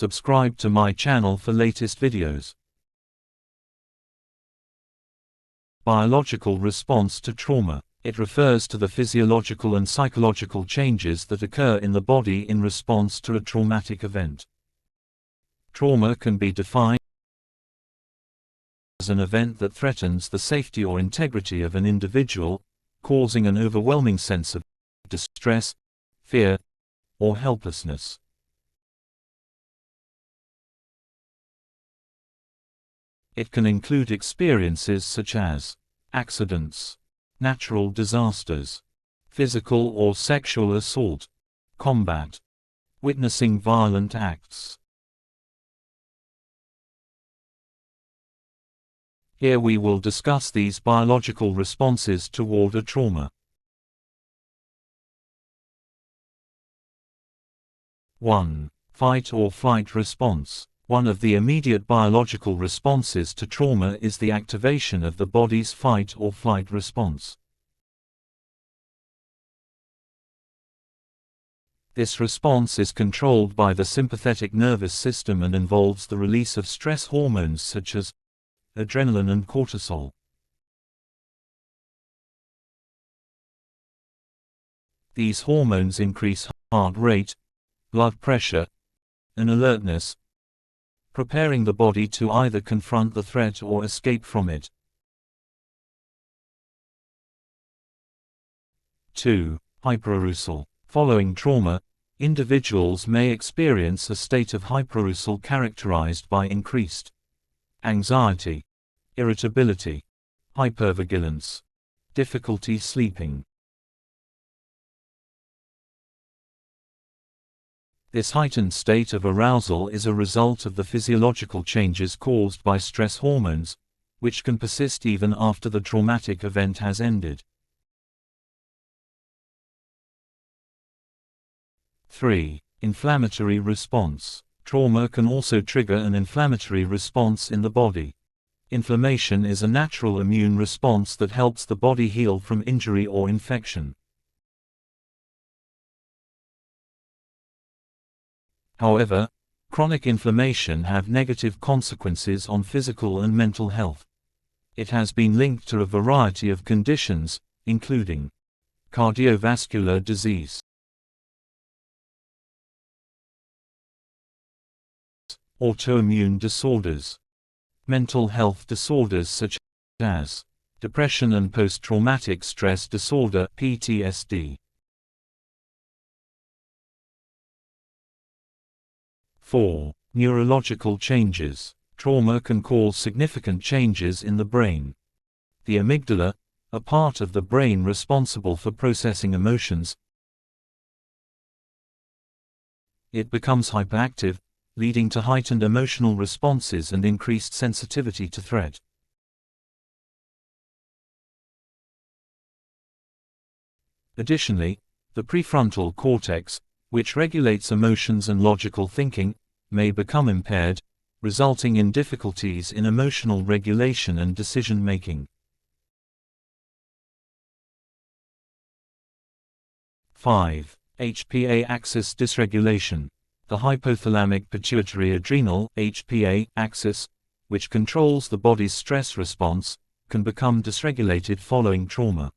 Subscribe to my channel for latest videos. Biological response to trauma. It refers to the physiological and psychological changes that occur in the body in response to a traumatic event. Trauma can be defined as an event that threatens the safety or integrity of an individual, causing an overwhelming sense of distress, fear, or helplessness. It can include experiences such as accidents, natural disasters, physical or sexual assault, combat, witnessing violent acts. Here we will discuss these biological responses toward a trauma. 1. Fight or flight response. One of the immediate biological responses to trauma is the activation of the body's fight or flight response. This response is controlled by the sympathetic nervous system and involves the release of stress hormones such as adrenaline and cortisol. These hormones increase heart rate, blood pressure, and alertness, preparing the body to either confront the threat or escape from it. 2. Hyperarousal. Following trauma, individuals may experience a state of hyperarousal characterized by increased anxiety, irritability, hypervigilance, difficulty sleeping. This heightened state of arousal is a result of the physiological changes caused by stress hormones, which can persist even after the traumatic event has ended. 3. Inflammatory response. Trauma can also trigger an inflammatory response in the body. Inflammation is a natural immune response that helps the body heal from injury or infection. However, chronic inflammation has negative consequences on physical and mental health. It has been linked to a variety of conditions, including cardiovascular disease, autoimmune disorders, mental health disorders such as depression and post-traumatic stress disorder (PTSD). 4. Neurological changes. Trauma can cause significant changes in the brain. The amygdala, a part of the brain responsible for processing emotions, it becomes hyperactive, leading to heightened emotional responses and increased sensitivity to threat. Additionally, the prefrontal cortex, which regulates emotions and logical thinking, may become impaired, resulting in difficulties in emotional regulation and decision-making. 5. HPA axis dysregulation. The hypothalamic-pituitary adrenal (HPA) axis, which controls the body's stress response, can become dysregulated following trauma.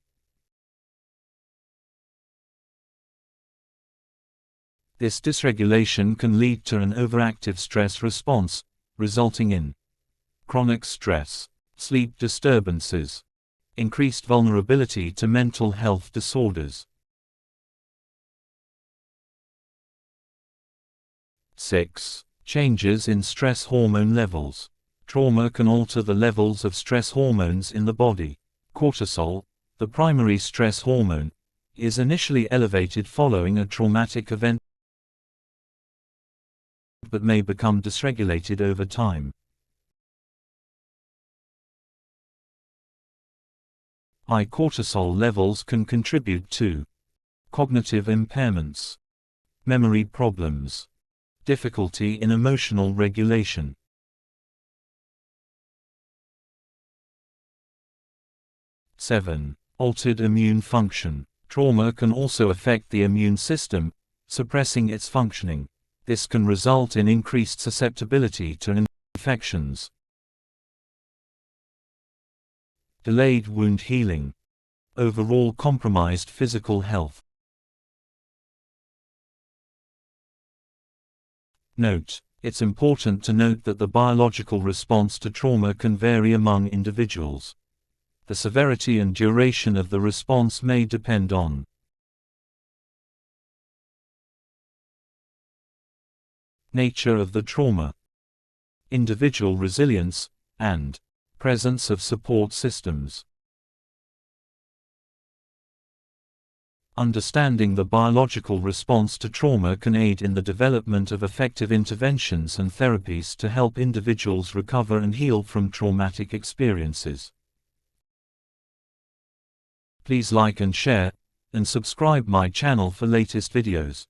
This dysregulation can lead to an overactive stress response, resulting in chronic stress, sleep disturbances, increased vulnerability to mental health disorders. 6. Changes in stress hormone levels. Trauma can alter the levels of stress hormones in the body. Cortisol, the primary stress hormone, is initially elevated following a traumatic event, but may become dysregulated over time. High cortisol levels can contribute to cognitive impairments, memory problems, difficulty in emotional regulation. 7. Altered immune function. Trauma can also affect the immune system, suppressing its functioning. This can result in increased susceptibility to infections. Delayed wound healing. Overall compromised physical health. Note: it's important to note that the biological response to trauma can vary among individuals. The severity and duration of the response may depend on nature of the trauma, individual resilience, and presence of support systems. Understanding the biological response to trauma can aid in the development of effective interventions and therapies to help individuals recover and heal from traumatic experiences. Please like and share, and subscribe my channel for latest videos.